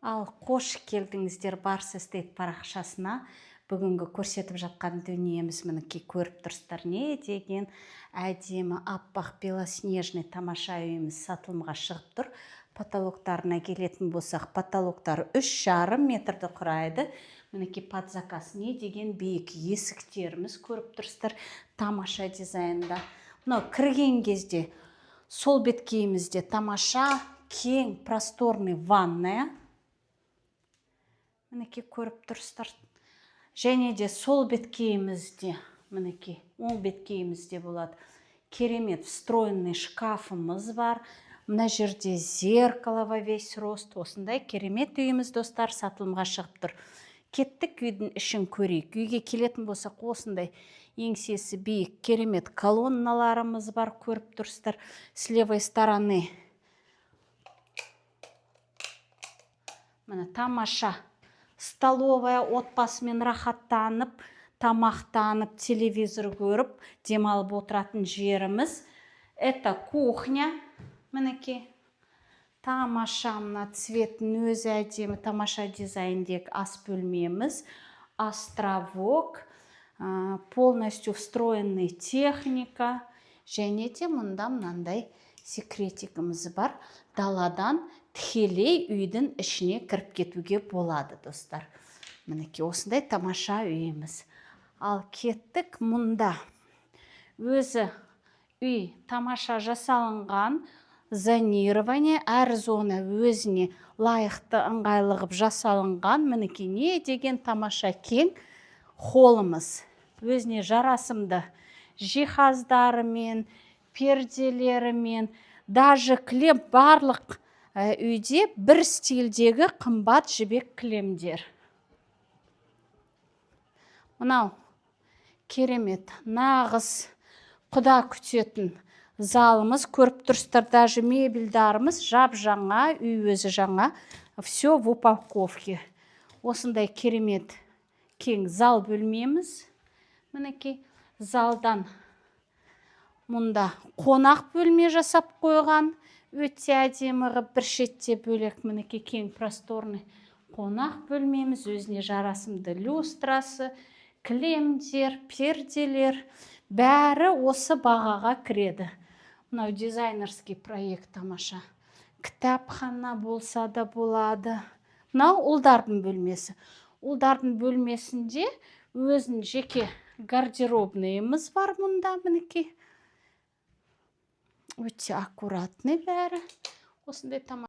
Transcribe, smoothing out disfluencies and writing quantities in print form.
Ал қош келдіңіздер Барс Эстейт парақшасына. Бүгінгі көрсетіп жатқан дүниеміз мінекей көріп тұрсыздар. Не деген әдемі аппақ белоснежный тамаша үйіміз сатылымға шығып тұр. Потолоктарына келетін болсақ, потолоктар 3,5 метрді құрайды. Мінекей под заказ не деген биік есіктеріміз көріп тұрсыздар. Тамаша дизайнда. Мынау кірген кезде сол беткейімізде тамаша кең просторный ванная. Мінекей көріп тұрсыздар. Және де сол беткейімізде, мінекей, оң беткейімізде болады. Керемет встроенный шкафымыз бар. Мына жерде зеркало во весь рост. Осындай керемет үйіміз, достар, сатылымға шығып тұр. Кеттік үйдің ішін көрейік. Үйге келетін болсақ, осындай еңсесі биік керемет колонналарымыз бар, көріп тұрсыздар. С левой стороны міне тамаша столовая, отбасымен рахаттанып, тамақтанып, телевизор көріп, демалып отыратын жеріміз. Это кухня. Мінекей тамаша, мына цветін өзі әдемі, тамаша дизайндегі ас бөлмеміз. Островок, полностью встроенный техника. Және де мұнда мынандай секретикіміз бар. Даладан тікелей үйдің ішіне кіріп кетуге болады, достар. Мінекей осындай тамаша үйіміз. Ал кеттік, мұнда өзі үй тамаша жасалынған, зонирование, әр зона өзіне лайықты ыңғайлығып жасалынған. Мінекей не деген тамаша кең холлымыз. Өзіне жарасымды жиһаздарымен, перделерімен, даже кілем, барлық үйде бір стильдегі қымбат жібек кілемдер. Мынау керемет, нағыз құда күтетін залымыз, көріп тұрсыздар, даже мебельдарымыз жап-жаңа, үй өзі жаңа, все в упаковке. Осындай керемет кең зал бөлмеміз. Мінекей залдан мұнда қонақ бөлме жасап қойған. Өте әдемі ғып, бір шетте бөлек, мінекей кең просторный қонақ бөлмеміз, өзіне жарасымды люстрасы, кілемдер, перделер, бәрі осы бағаға кіреді. Мынау дизайнерский проект тамаша. Кітапхана болса да болады. Мынау ұлдардың бөлмесі. Ұлдардың бөлмесінде өзін жеке гардеробныйымыз бар мұнда, мінекей. Өте аккуратный бәрі. Осындай тамаша.